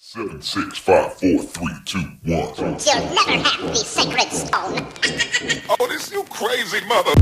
7, 6, 5, 4, 3, 2, 1. You'll never have the sacred stone. Oh, this you crazy mother.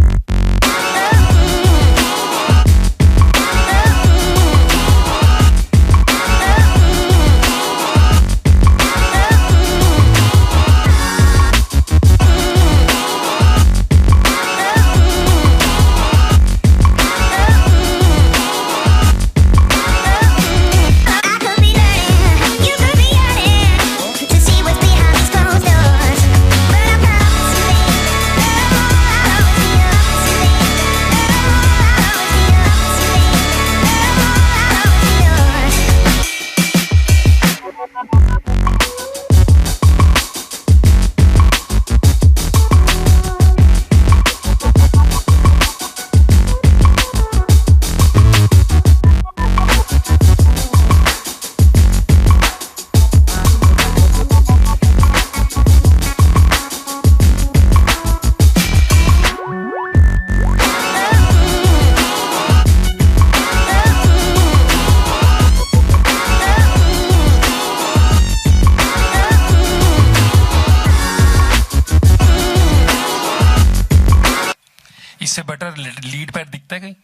इससे better lead pad दिखता है कहीं?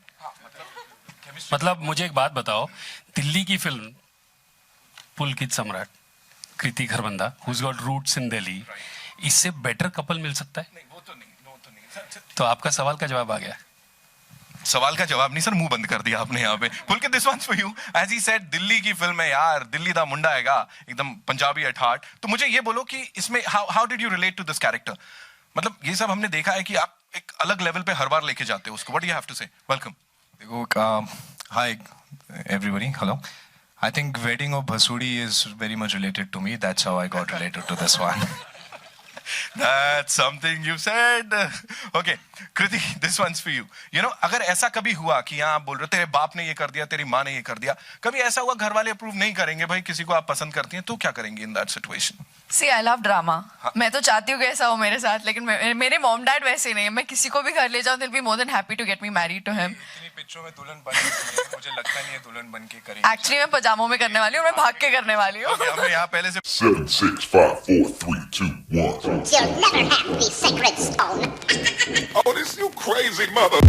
मतलब मुझे एक बात बताओ, दिल्ली की film Pulkit Samrat, Kriti Kharbanda, who's got roots in Delhi, इससे बेटर कपल मिल सकता है? नहीं, वो तो नहीं। तो आपका सवाल का जवाब आ गया। सवाल का जवाब नहीं सर, मुंह बंद कर दिया आपने यहाँ पे। Pulkit, this one's for you. As he said, Delhi की फिल्म है यार, दिल्ली दा मुंडा हैगा, एकदम पंजाबी एट हार्ट। तो मुझे ये बोलो कि इसमें how did you relate to this character? मतलब ये सब हमने देखा है कि आप एक अलग लेवल पे हर बार लेके जाते हो उसको। What do you have to say? Welcome. देखो, hi everybody, hello. I think wedding of Bhasuri is very much related to me. That's how I got related to this one. That's something you said. Okay, Kriti, this one's for you. You know, अगर ऐसा कभी हुआ कि यहाँ आप बोल रहे हो तेरे बाप ने ये कर दिया, तेरी माँ ने ये कर दिया, कभी ऐसा हुआ घर वाले अप्रूव नहीं करेंगे, भाई किसी को आप पसंद करती हैं, तो क्या करेंगे in that situation? See, I love drama. मैं तो चाहती हूँ कि ऐसा हो मेरे साथ, लेकिन मेरे मॉम डैड वैसे नहीं है। मैं किसी को भी घर ले जाऊँ, they'll be more than happy to get me married to him. इतनी पिक्चरों में दुल्हन बन के मुझे लगता नहीं है दुल्हन बन के करेंगे। Actually मैं पजामों में करने वाली हूँ, मैं भाग के करने वाली हूँ। हमें यहाँ पहले से 7, 6, 5, 4, 3, 2, 1. You'll never have the sacred stone. Oh, this you crazy mother.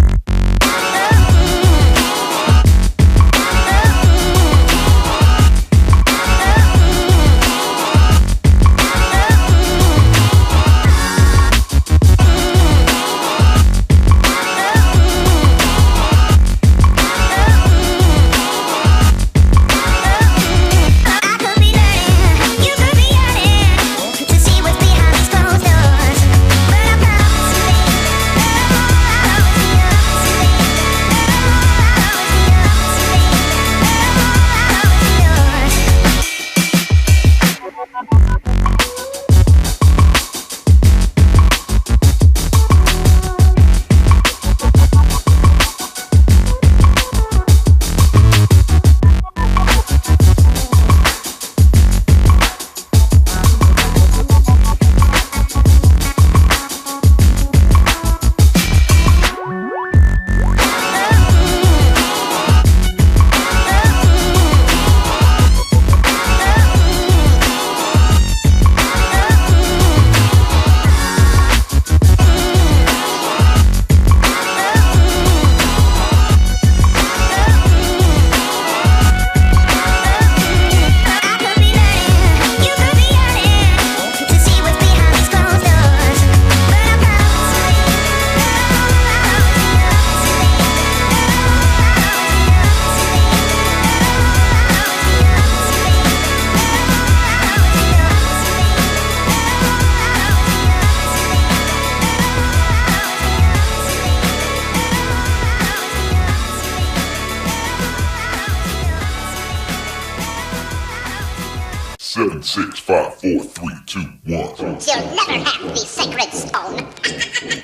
Seven, 6, 5, 4, 3, 2, 1. You'll never have the sacred stone.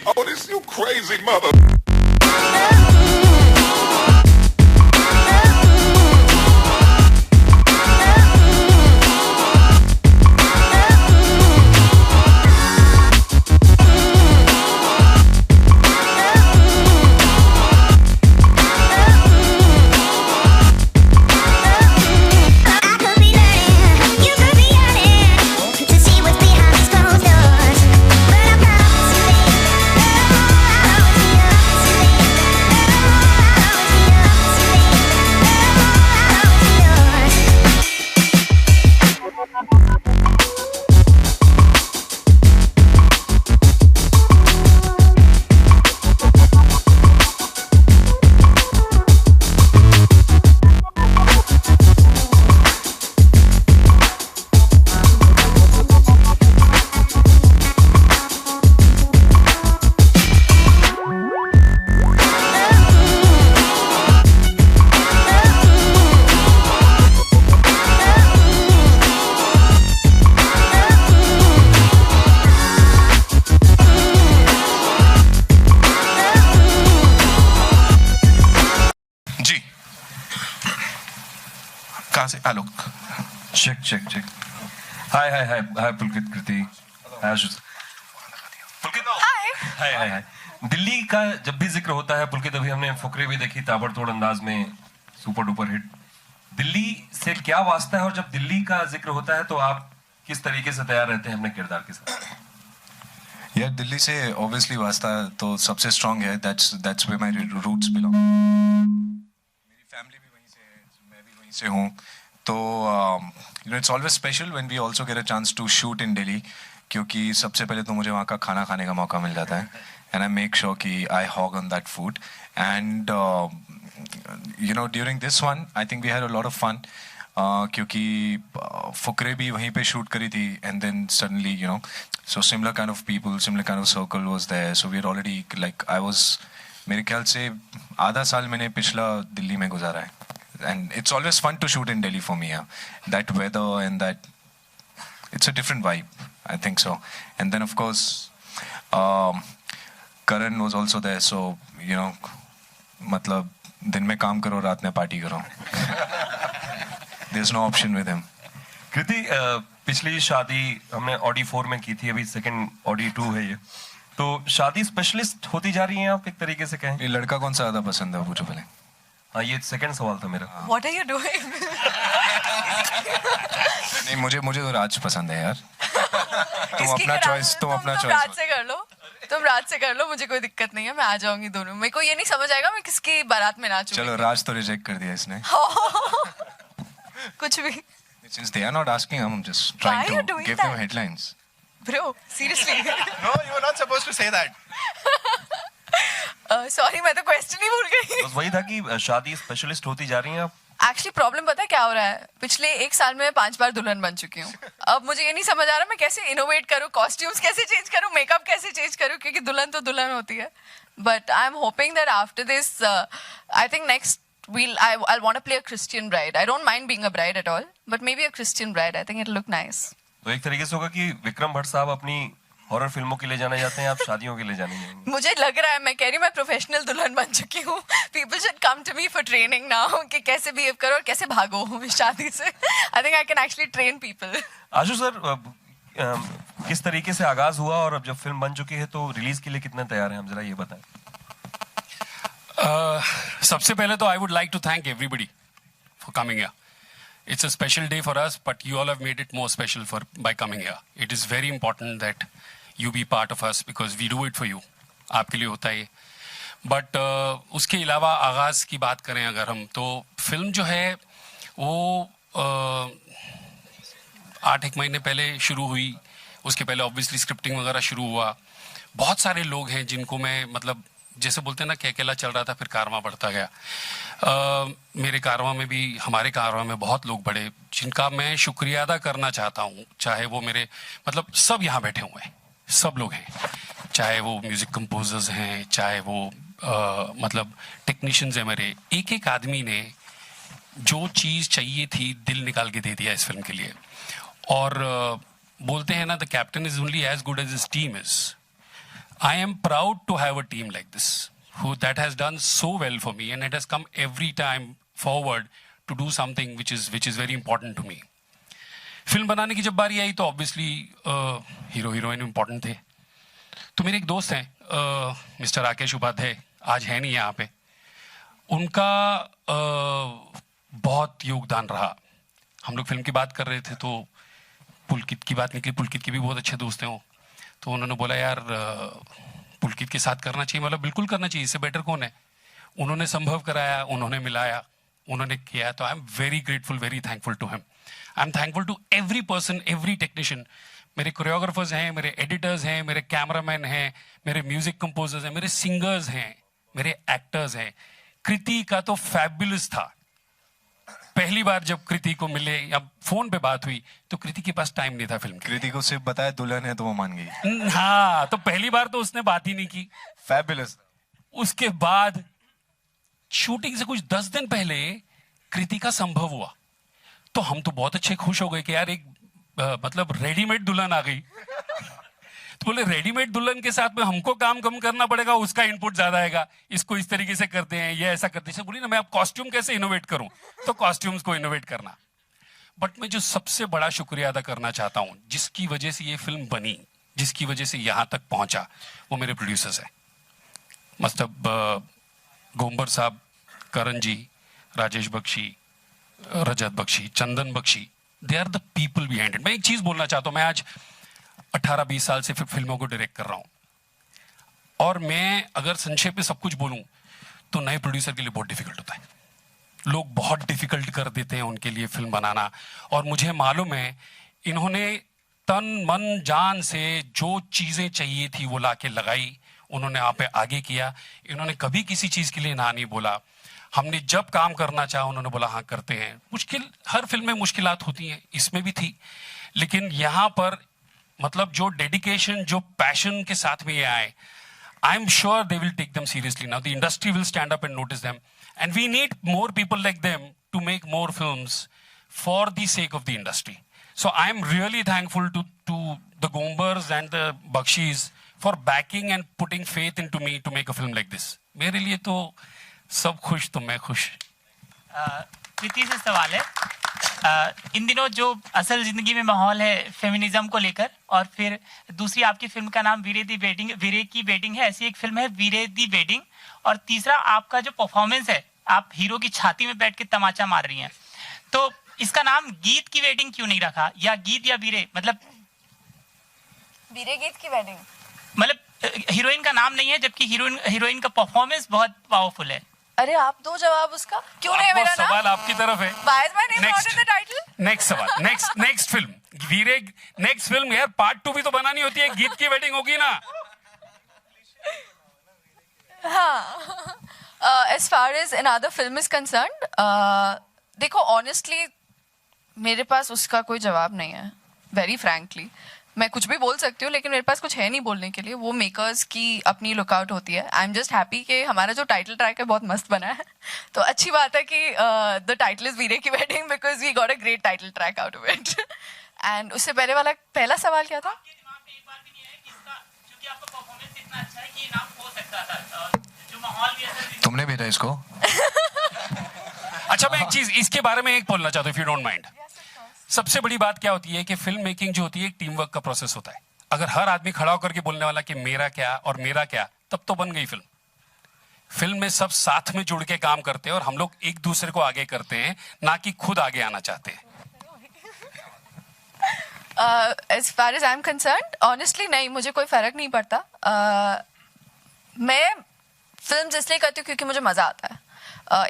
Oh, this you crazy mother. से आलोक चेक हाय पुलकित, कृति, हाय आशुष। पुलकित हाय। दिल्ली का जब भी जिक्र होता है पुलकित, अभी हमने फुकरे भी देखी ताबड़तोड़ अंदाज में, सुपर डुपर हिट। दिल्ली से क्या वास्ता है, और जब दिल्ली का जिक्र होता है तो आप किस तरीके से तैयार रहते हैं अपने किरदार के साथ? यार दिल्ली से ऑब्वियसली वास्ता तो सबसे स्ट्रांग है, that's where my roots belong. मेरी फैमिली भी वहीं से है, मैं भी वहीं से हूँ, तो you know it's always special when we also get a chance to shoot in Delhi, क्योंकि सबसे पहले तो मुझे वहाँ का खाना खाने का मौका मिल जाता है, एंड आई मेक श्योर कि I hog on that food, and you know during this one I think we had a lot of fun, क्योंकि फुकरे भी वहीं पे शूट करी थी, and then suddenly you know so similar kind of people, similar kind of circle was there, so we are already like I was, मेरे ख्याल से आधा साल मैंने पिछला दिल्ली में गुजारा है, and it's always fun to shoot in Delhi for me, that weather and that it's a different vibe, I think so. And then of course Karan was also there, so you know मतलब दिन में काम करो रात में party करो there's no option with him. कृति, पिछली शादी हमने ऑडी 4 में की थी, अभी सेकंड ऑडी 2 है ये, तो शादी स्पेशलिस्ट होती जा रही हैं आप, एक तरीके से कहें? ये लड़का कौन सा ज्यादा पसंद है वो पूछो पहले। हाँ, ये सेकंड सवाल था मेरा। What are you doing? नहीं, मुझे तो राज पसंद है यार। तुम इसकी अपना क्या चॉइस, तुम अपना तुम रात चॉइस। से कर लो, तुम रात से कर लो, मुझे कोई दिक्कत नहीं है, मैं आ जाऊंगी दोनों। मेरे को ये नहीं समझ आएगा मैं किसकी बारात में नाचूंगी। चलो राज तो रिजेक्ट कर दिया इसने। कुछ भी। Since they are not asking, I'm just Why trying are you to doing give them that? headlines. Bro, seriously. No, you were not supposed to say that. Sorry, मैं तो क्वेश्चन ही भूल गई। बस वही था कि शादी स्पेशलिस्ट होती जा रही हैं आप। एक्चुअली प्रॉब्लम पता है क्या हो रहा है, पिछले 1 साल में मैं 5 बार दुल्हन बन चुकी हूँ। अब मुझे ये नहीं समझ आ रहा मैं कैसे इनोवेट करूँ, कॉस्ट्यूम्स कैसे चेंज करूँ, मेकअप कैसे चेंज करूँ, क्योंकि दुल्हन तो दुल्हन होती है। But I am hoping that after this I think next I'll want to play a Christian bride. I don't mind being a bride at all, but maybe a Christian bride. I think it'll look nice. तो एक तरीके से होगा कि विक्रम भट्ट साहब अपनी horror फिल्मों के लिए जाने जाते हैं, आप शादियों के लिए जाने जाएंगे। मुझे लग रहा है, मैं कह रही हूँ मैं प्रोफेशनल दुल्हन बन चुकी हूँ। People should come to me for training now कि कैसे behave करो और कैसे भागो इस शादी से। I think I can actually train people. Ashu sir, किस तरीके से आगाज हुआ, और अब जब फिल्म बन चुकी है तो रिलीज के लिए कितने तैयार हैं, हम जरा ये बताएं। सबसे पहले तो I would like to thank everybody for coming here. It's a special day for us, but you all have made it more special by coming here. It is very important that you be part of us because we do it for you. आपके लिए होता है ये. But उसके अलावा आगाज़ की बात करें अगर हम, तो फिल्म जो है वो 8-1 महीने पहले शुरू हुई. उसके पहले ऑब्वियसली स्क्रिप्टिंग वगैरह शुरू हुआ. बहुत सारे लोग हैं जिनको मैं मतलब जैसे बोलते हैं ना कि अकेला चल रहा था फिर कारवां बढ़ता गया. मेरे कारवां में भी, हमारे कारवां में बहुत लोग बड़े जिनका मैं शुक्रिया अदा करना चाहता हूँ. चाहे वो मेरे मतलब सब यहाँ बैठे हुए हैं, सब लोग हैं, चाहे वो म्यूजिक कंपोजर्स हैं, चाहे वो मतलब टेक्नीशियंस हैं. मेरे एक एक आदमी ने जो चीज़ चाहिए थी दिल निकाल के दे दिया इस फिल्म के लिए. और बोलते हैं ना, the captain is only as good as his team is. I am proud to have a team like this that has done so well for me, and it has come every time forward to do something which is very important to me. Film बनाने की जब बारी आई तो obviously hero heroine important थे. तो मेरे एक दोस्त हैं मिस्टर राकेश उपाध्याय, आज है नहीं यहाँ पे. उनका बहुत योगदान रहा. हम लोग फिल्म की बात कर रहे थे तो पुलकित की बात निकली. पुलकित के भी बहुत अच्छे दोस्त हैं वो. तो उन्होंने बोला यार पुलकित के साथ करना चाहिए. मतलब बिल्कुल करना चाहिए, इससे बेटर कौन है. उन्होंने संभव कराया, उन्होंने मिलाया, उन्होंने किया. तो I am very grateful, very thankful to him. I am thankful to every person, every technician. मेरे कोरियोग्राफर्स हैं, मेरे एडिटर्स हैं, मेरे कैमरामैन हैं, मेरे म्यूजिक कंपोजर्स हैं, मेरे सिंगर्स हैं, मेरे एक्टर्स हैं. कृति का तो फैबुलस था. पहली बार जब कृति को मिले या फोन पे बात हुई तो कृति के पास टाइम नहीं था फिल्म के. कृति को सिर्फ बताया दुल्हन है तो वो मान गई. हाँ, तो पहली बार तो उसने बात ही नहीं की. फैबुलस. उसके बाद शूटिंग से कुछ 10 दिन पहले कृति का संभव हुआ तो हम तो बहुत अच्छे खुश हो गए कि यार एक मतलब रेडीमेड दुल्हन आ गई. तो बोले रेडीमेड दुल्हन के साथ में हमको काम कम करना पड़ेगा, उसका इनपुट ज्यादा आएगा, इसको इस तरीके से करते हैं, ये ऐसा करते हैं. बोली ना मैं अब कॉस्ट्यूम कैसे इनोवेट करूं, तो कॉस्ट्यूम्स को इनोवेट करना. बट मैं जो सबसे बड़ा शुक्रिया अदा करना चाहता हूँ, जिसकी वजह से ये फिल्म बनी, जिसकी वजह से यहाँ तक पहुंचा, वो मेरे प्रोड्यूसर्स हैं। मतलब गोम्बर साहब, Karan ji, Rajesh Bakshi, Rajat Bakshi, Chandan Bakshi, they are the people behind it. मैं एक चीज बोलना चाहता हूँ, मैं आज 18-20 साल से फिल्मों को डायरेक्ट कर रहा हूँ, और मैं अगर संक्षेप में सब कुछ बोलूं तो नए प्रोड्यूसर के लिए बहुत डिफिकल्ट होता है। लोग बहुत डिफिकल्ट कर देते हैं उनके लिए फिल्म बनाना, और मुझे मालूम है इन्होंने तन मन जान से जो चीजें चाहिए थी वो लाके लगाई, उन्होंने आप पे आगे किया। इन्होंने कभी किसी चीज के लिए ना नहीं बोला। हमने जब काम करना चाहा उन्होंने बोला हाँ करते हैं। मुश्किल, हर फिल्म में मुश्किलात होती हैं, इसमें भी थी, लेकिन यहाँ पर मतलब जो डेडिकेशन, जो पैशन के साथ में ये आए, I am sure they will take them seriously now. The industry will stand up and notice them, and we need more people like them to make more films for the sake of the industry. So I am really thankful to the Gombars and the Bakshis for backing and putting faith into me to make a film like this. मेरे लिए तो सब खुश तो मैं खुश. कृति से सवाल है, इन दिनों जो असल जिंदगी में माहौल है फेमिनिज्म को लेकर, और फिर दूसरी आपकी फिल्म का नाम वीरे की वेडिंग है, ऐसी एक फिल्म है वीरे दी वेडिंग, और तीसरा आपका जो परफॉर्मेंस है, आप हीरो की छाती में बैठ के तमाचा मार रही हैं, तो इसका नाम गीत की वेडिंग क्यों नहीं रखा, या गीत या वीरे, मतलब वीरे गीत की वेडिंग, मतलब हीरोइन का नाम नहीं है जबकि हीरोइन का परफॉर्मेंस बहुत पावरफुल है. अरे आप दो जवाब उसका, क्यों नहीं है मेरा नाम? सवाल आपकी तरफ है. Why is my name not in the title? Next सवाल, नेक्स्ट फिल्म वीरे, नेक्स्ट फिल्म यार पार्ट 2 भी तो बनानी होती है, गीत की वेडिंग होगी ना. हाँ, as far as another film is concerned, देखो ऑनेस्टली मेरे पास उसका कोई जवाब नहीं है. वेरी फ्रैंकली मैं कुछ भी बोल सकती हूँ, लेकिन मेरे पास कुछ है नहीं बोलने के लिए. वो मेकर्स की अपनी लुकआउट होती है. आई एम जस्ट हैप्पी कि हमारा जो टाइटल ट्रैक है बहुत मस्त बना है. तो अच्छी बात है कि द टाइटल इज वीरे की wedding because we got a great title track out of it. And उससे पहले वाला पहला सवाल क्या था? तुमने भेजा इसको? अच्छा, मैं एक चीज इसके बारे में एक बोलना चाहता हूँ, इफ यू डोंट माइंड. सबसे बड़ी बात क्या होती है कि फिल्म मेकिंग जो होती है एक टीम वर्क का प्रोसेस होता है. अगर हर आदमी खड़ा होकर के बोलने वाला कि मेरा क्या और मेरा क्या, तब तो बन गई फिल्म. फिल्म में सब साथ में जुड़ के काम करते हैं और हम लोग एक दूसरे को आगे करते हैं, ना कि खुद आगे आना चाहते हैं. As far as I'm concerned, honestly नहीं, मुझे कोई फर्क नहीं पड़ता. मैं फिल्म इसलिए करती हूँ क्योंकि मुझे मजा आता है.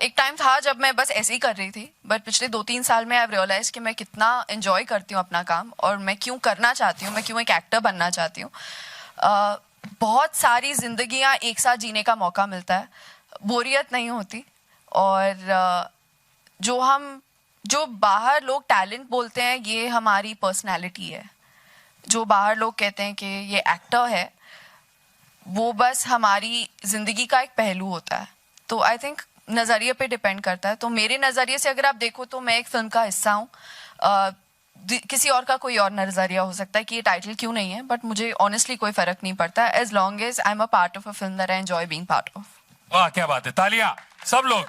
एक टाइम था जब मैं बस ऐसे ही कर रही थी, बट पिछले 2-3 साल में आई रियलाइज कि मैं कितना एंजॉय करती हूँ अपना काम, और मैं क्यों करना चाहती हूँ, मैं क्यों एक एक्टर बनना चाहती हूँ. बहुत सारी जिंदगियाँ एक साथ जीने का मौका मिलता है, बोरियत नहीं होती. और जो बाहर लोग टैलेंट बोलते हैं, ये हमारी पर्सनैलिटी है. जो बाहर लोग कहते हैं कि ये एक्टर है, वो बस हमारी जिंदगी का एक पहलू होता है. तो आई थिंक नज़रिए पे डिपेंड करता है. तो मेरे नज़रिए से अगर आप देखो तो मैं एक फिल्म का हिस्सा हूँ. किसी और का कोई और नज़रिया हो सकता है कि ये टाइटल क्यों नहीं है, बट मुझे ऑनेस्टली कोई फर्क नहीं पड़ता, as long as I am a part of a film that I enjoy being part of. वाह क्या बात है, तालियां सब लोग.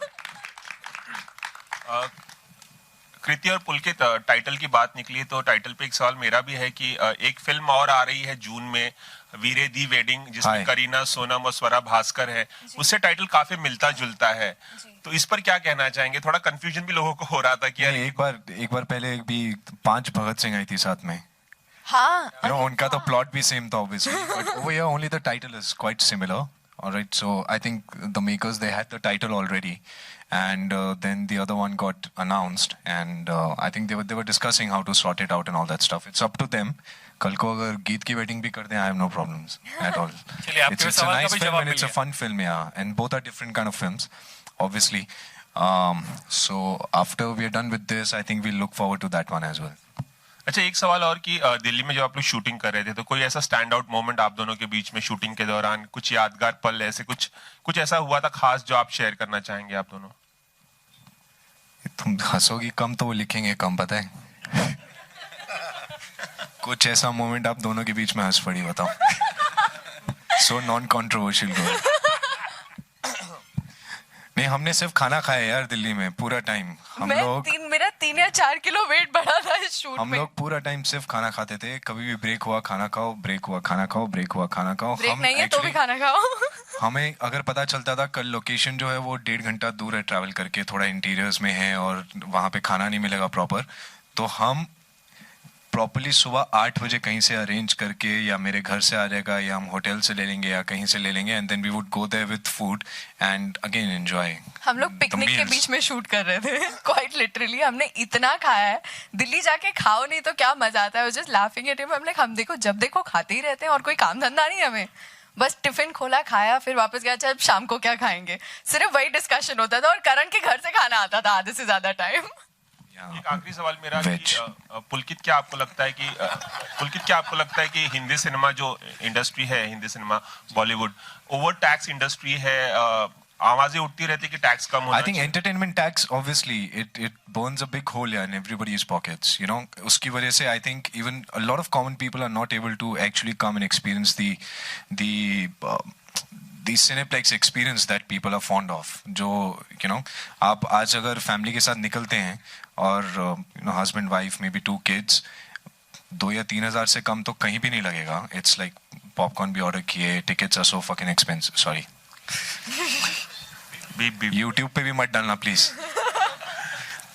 कृति और पुलकित, टाइटल की बात निकली तो टाइटल पे एक सवाल मेरा भी है कि एक फिल्म और आ रही है जून में, वीरे दी वेडिंग, जिसमें करीना, सोनम और स्वरा भास्कर है. उससे टाइटल काफी मिलता जुलता है, तो इस पर क्या कहना चाहेंगे? थोड़ा कंफ्यूजन भी लोगों को हो रहा था कि यार एक बार पहले भी 5 भगत सिंह आई थी साथ में. हाँ, उनका तो प्लॉट भी सेम था obviously, but over here only the title is quite similar. All right, so I think the makers, they had the title already, and then the other one got announced, and I think they were discussing how to sort it out and all that stuff. It's up to them. कल को अगर गीत की wedding भी कर दें, I have no problems at all. It's a nice film and it's a fun film, yeah. And both are different kind of films, obviously. So after we are done with this, I think we'll look forward to that one as well. अच्छा, एक सवाल और कि दिल्ली में जो आप लोग shooting कर रहे थे, तो कोई ऐसा स्टैंड आउट मोमेंट आप दोनों के बीच में शूटिंग के दौरान, कुछ यादगार पल, ऐसे कुछ ऐसा हुआ था खास जो आप शेयर करना चाहेंगे आप दोनों? तुम हंसोगी कम तो वो लिखेंगे कम, पता है. कुछ ऐसा मोमेंट आप दोनों के बीच में हंस पड़ी, बताओ. सो नॉन कॉन्ट्रोवर्शियल गोल. नहीं, हमने सिर्फ खाना खाया यार दिल्ली में पूरा टाइम. हम लोग मेरा 3 3 या 4 किलो वेट बढ़ा था इस शूट हम में। लोग पूरा टाइम सिर्फ खाना खाते थे, कभी भी ब्रेक हुआ खाना खाओ, ब्रेक हुआ खाना खाओ, ब्रेक हुआ खाना खाओ। ब्रेक नहीं है तो भी खाना खाओ। हमें अगर पता चलता था कल लोकेशन जो है वो 1.5 घंटा दूर है ट्रैवल करके, थोड़ा इंटीरियर्स में है और वहाँ पे खाना नहीं मिलेगा प्रॉपर, तो हम प्रॉपरली सुबह 8 बजे कहीं से अरेंज करके, या मेरे घर से आ जाएगा या हम होटल से ले लेंगे या कहीं से ले लेंगे, and then we would go there with food and again enjoy. हम लोग पिकनिक के बीच में शूट कर रहे थे, क्वाइट लिटरली। हमने इतना खाया है, दिल्ली जाके खाओ नहीं तो क्या मजा आता है। Just laughing at him. हम देखो जब देखो खाते ही रहते हैं और कोई काम धंधा नहीं हमें, बस टिफिन खोला खाया फिर वापस गया, अच्छा शाम को क्या खाएंगे, सिर्फ वही डिस्कशन होता था। और करण के घर से खाना आता था आधे से ज्यादा टाइम। एक आखिरी सवाल मेरा कि पुलकित क्या आपको लगता है कि हिंदी सिनेमा जो इंडस्ट्री है, Hindi cinema Bollywood over tax industry है, आवाजें उठती रहती कि टैक्स कम होना I think entertainment tax obviously it burns a big hole in everybody's pockets, you know. उसकी वजह से I think even a lot of common people are not able to actually come and experience the Cineplex experience that people are fond of. जो you know, आप आज अगर family के साथ निकलते हैं और you know, husband wife maybe 2 kids, 2 या 3 हज़ार से कम तो कहीं भी नहीं लगेगा. It's like पॉपकॉर्न भी ऑर्डर किए, tickets are so fucking expensive. Sorry. YouTube पे भी मत डालना प्लीज.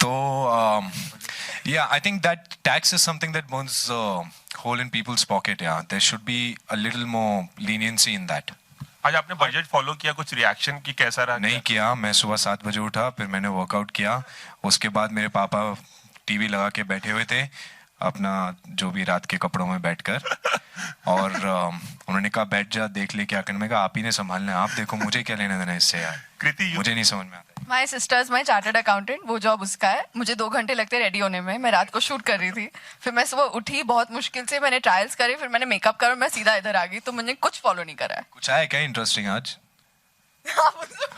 तो yeah, I think that tax is something that burns a hole in people's pocket. Yeah, there should be a little more leniency in that. आज आपने budget follow किया, कुछ reaction की कैसा रहा? नहीं किया. मैं सुबह 7 बजे उठा, फिर मैंने वर्कआउट किया. उसके बाद मेरे पापा टीवी लगा के बैठे हुए थे अपना जो भी रात के कपड़ों में बैठकर, और उन्होंने कहा बैठ जा, देख ले क्या करना. मैं कहा आप ही ने संभालना है, आप देखो, मुझे क्या लेना देना इससे यार. मुझे नहीं समझ में आता. माई सिस्टर्स माई चार्टर्ड अकाउंटेंट, वो जॉब उसका है. मुझे 2 घंटे लगते रेडी होने में. मैं रात को शूट कर रही थी, फिर मैं सुबह उठी, बहुत मुश्किल से मैंने ट्रायल्स करे, फिर मैंने मेकअप करा, मैं सीधा इधर आ गई. तो मुझे कुछ फॉलो नहीं करा है. कुछ आया क्या इंटरेस्टिंग आज?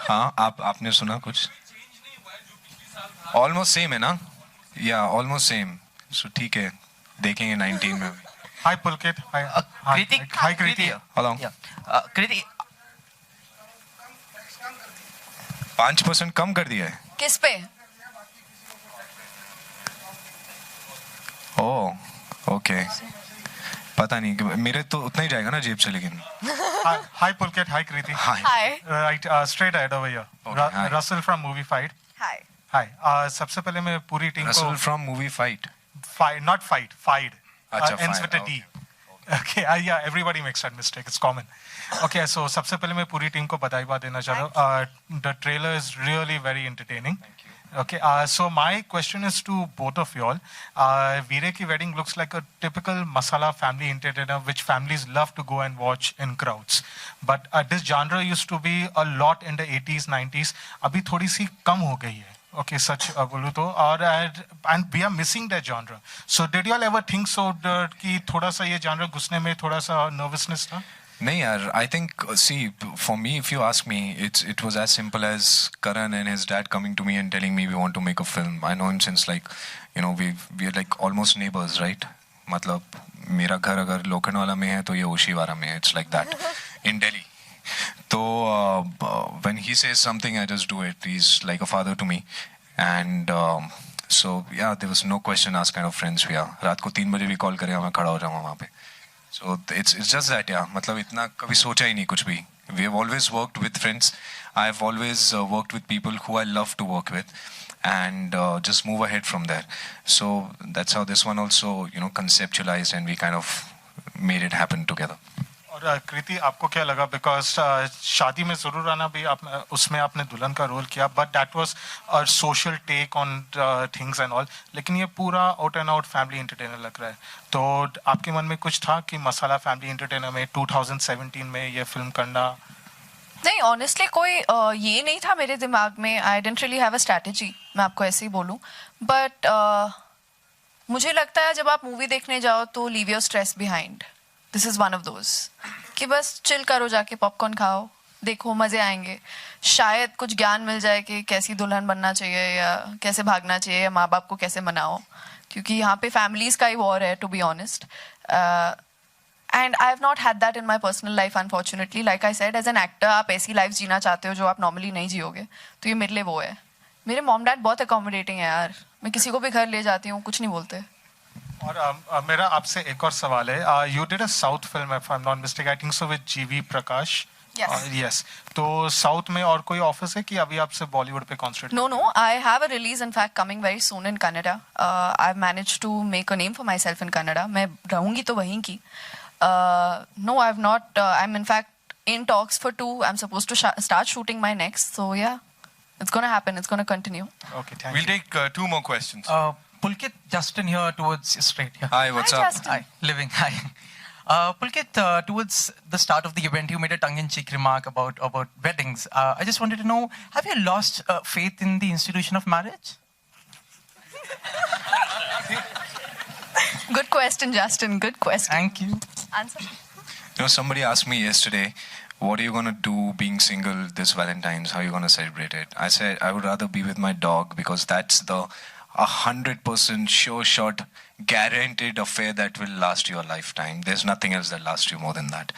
हाँ, आपने सुना कुछ? ऑलमोस्ट सेम है ना? या ऑलमोस्ट सेम. सो ठीक है, देखेंगे 19 में. हाय पुलकित. हाय कृति. हेलो कृति. 5% कम कर दिया है. किस पे? ओह ओके, पता नहीं, मेरे तो उतना ही जाएगा ना जेब से. लेकिन hi Pulkit. Hi Kriti. Hi. Right, straight ahead over here. Russell from movie fight. Hi. Hi. सबसे पहले मैं पूरी टीम को. Russell from movie fight. Not fight, fied. अच्छा, ends with a D. Okay, yeah, everybody makes that mistake. It's common. Okay, so सबसे पहले मैं पूरी टीम को बधाई देना चाह रहा हूँ. The trailer is really very entertaining. Okay, so my question is to both of you all. Veere Ki Wedding looks like a typical masala family entertainer which families love to go and watch in crowds. But this genre used to be a lot in the 80s, 90s. अभी थोड़ी सी कम हो गई है. Okay, सच बोलूँ तो. और and we are missing that genre. So did you all ever think so कि थोड़ा सा ये genre घुसने में थोड़ा सा nervousness था? नहीं यार, I think, see, for me, if you ask me, it was as simple as Karan and his dad coming to me and telling me we want to make a film. I know him since like, you know, we are like almost neighbors, right? मतलब मेरा घर अगर लोखंडवाला में है तो ये ओशीवारा में है. It's like that in Delhi. So when he says something, I just do it. He's like a father to me, and so yeah, there was no question asked kind of friends we are. रात को 3 बजे भी call करें, मैं खड़ा हो जाऊंगा वहाँ पे. So it's just that, yeah. मतलब इतना कभी सोचा ही नहीं कुछ भी. We have always worked with friends. I have always worked with people who I love to work with, and just move ahead from there. So that's how this one also, you know, conceptualized, and we kind of made it happen together. और कृति, आपको क्या लगा? Because शादी में जरूर आना भी उसमें आपने दुल्हन का रोल किया, but that was a social take on things and all. लेकिन ये पूरा out and out family entertainer लग रहा है. तो आपके मन में कुछ था कि मसाला फैमिली एंटरटेनर में 2017 में ये फिल्म करना? नहीं, ऑनेस्टली कोई ये नहीं था मेरे दिमाग में. I didn't really have a strategy, मैं आपको ऐसे ही बोलूं. बट मुझे लगता है जब आप मूवी देखने जाओ तो leave your stress behind. This is one of those कि बस चिल करो, जाके पॉपकॉर्न खाओ, देखो, मजे आएंगे. शायद कुछ ज्ञान मिल जाए कि कैसी दुल्हन बनना चाहिए या कैसे भागना चाहिए या माँ बाप को कैसे मनाओ, क्योंकि यहाँ पे फैमिलीज का ही वॉर है, to be honest. And I have not had that in my personal life unfortunately. Like I said, as an actor आप ऐसी लाइफ जीना चाहते हो जो आप नॉर्मली नहीं जियोगे, तो ये मेरे लिए वो है. मेरे मॉम डैड बहुत अकोमोडेटिंग है यार. मैं किसी को भी घर ले जाती हूँ, कुछ नहीं बोलते. और मेरा आपसे एक और सवाल है. You did a South film, if I'm not mistaken, I think so, with GV Prakash. Yes. Yes. तो साउथ में और कोई ऑफिस है कि अभी आपसे बॉलीवुड पे concentrate? No, I have a release in fact coming very soon in Kannada. I've managed to make a name for myself in Kannada. मैं रहूँगी तो वहीं की. No, I've not. I'm in fact in talks for 2. I'm supposed to start shooting my next. So yeah, it's gonna happen. It's gonna continue. Okay, thank We'll take 2 more questions. Pulkit, Justin here towards straight. Yeah. Hi, what's Hi, up? Justin. Hi, living. Hi. Pulkit, towards the start of the event, you made a tongue-in-cheek remark about weddings. I just wanted to know, have you lost faith in the institution of marriage? Good question, Justin. Good question. Thank you. Answer. You know, somebody asked me yesterday, what are you going to do being single this Valentine's? How are you going to celebrate it? I said, I would rather be with my dog because that's the 100% sure shot guaranteed affair that will last you a lifetime. There's nothing else that lasts you more than that.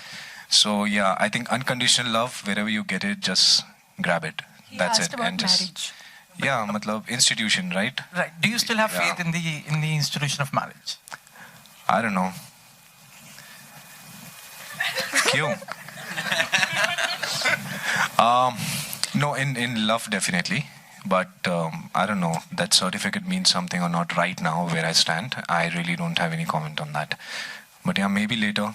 So yeah, I think unconditional love, wherever you get it, just grab it. He That's asked it. about And just marriage. yeah, matlab institution, right? Right. Do you still have Yeah. faith in the institution of marriage? I don't know. Kyun? No, in love definitely. But I don't know, that certificate means something or not right now where I stand. I really don't have any comment on that. But yeah, maybe later,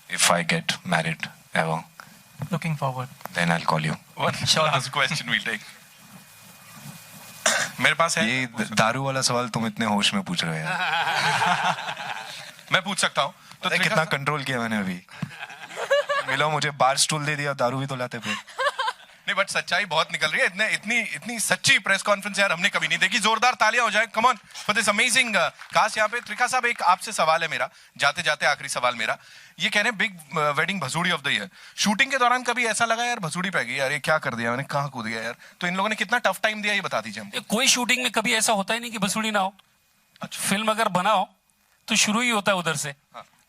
if I get married ever, Looking forward. then I'll call you. One last question we'll take. मेरे पास है. ये दारू वाला सवाल तुम इतने होश में पूछ रहे हो यार. मैं पूछ सकता हूँ. तो पता है कितना कंट्रोल किया मैंने अभी. मिलो मुझे बार स्टूल दे दिया, दारू भी तो लाते फिर. नहीं, बट सच्चाई बहुत निकल रही है. इतनी सच्ची प्रेस कॉन्फ्रेंस यार हमने कभी नहीं देखी. जोरदार तालियां हो जाए. Come on for this amazing cast. यहाँ पे त्रिका साहब, एक आपसे सवाल है मेरा, जाते जाते आखिरी सवाल मेरा. ये कह रहे हैं बिग वेडिंग भसूड़ी ऑफ द ईयर. शूटिंग के दौरान कभी ऐसा लगा यार भसूड़ी पै गई यार, ये क्या कर दिया मैंने, कहाँ कूद गया यार? तो इन लोगों ने कितना टफ टाइम दिया ये बता दीजिए हमको. कोई शूटिंग में कभी ऐसा होता ही नहीं कि भसूड़ी ना हो. फिल्म अगर बनाओ तो शुरू ही होता है उधर से,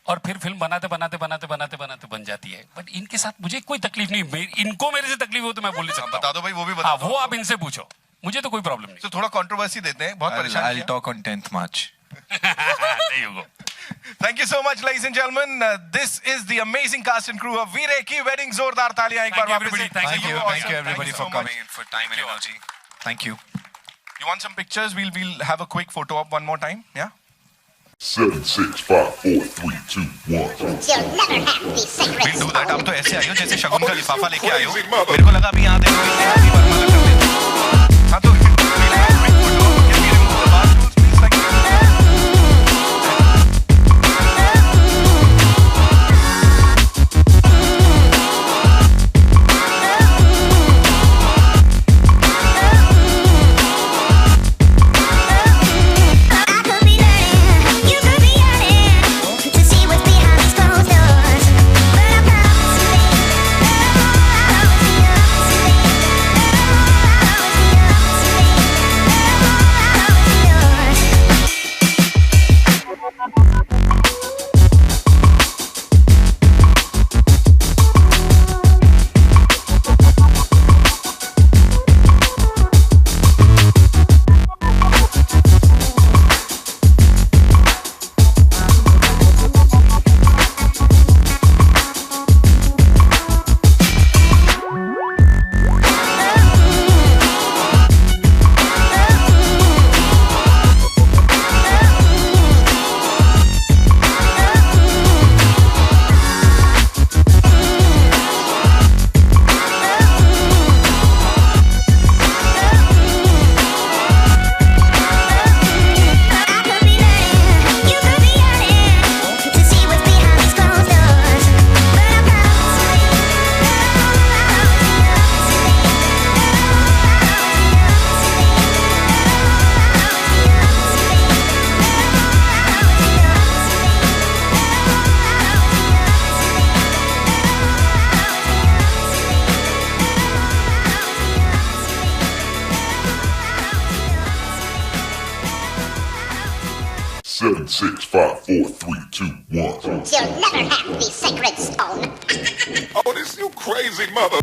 और फिर फिल्म बनाते बनाते बनाते बनाते बनाते बन जाती है. बट इनके साथ मुझे कोई तकलीफ नहीं. इनको मेरे से तकलीफ हो तो मैं बोल नहीं सकता. बता दो भाई, वो भी बता दो. वो आप इनसे पूछो, मुझे तो कोई प्रॉब्लम नहीं. तो थोड़ा कंट्रोवर्सी देते हैं, बहुत परेशान I'll किया. talk on 10th March. There you go. Thank you so much, ladies and gentlemen. This is the amazing cast and crew of Veere Ki Wedding. जोरदार तालियां एक बार वापस से. Thank you Awesome. everybody Thank you for so coming much. in, for time and energy. Thank you. You want some pictures? We'll have a quick photo op one more time. Yeah. 7, 6, 5, 4, 3, 2, 1. You'll never have the sacred We'll do that. आप तो ऐसे आए हो जैसे शगुन का लिफाफा लेके आए हो. Crazy mother. मेरे को लगा अभी यहाँ देखोगे ऐसी बरमाला कर देते. हाँ तो we'll have a quick photo op. Can we remove the bar stools, please? Thank you. Seven, 6, 5, 4, 3, 2, 1. You'll never have the sacred stone. Oh, this you crazy mother.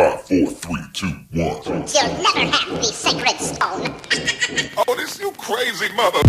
5, 4, 3, 2, 1. You'll never have the sacred stone. Oh, this you crazy mother.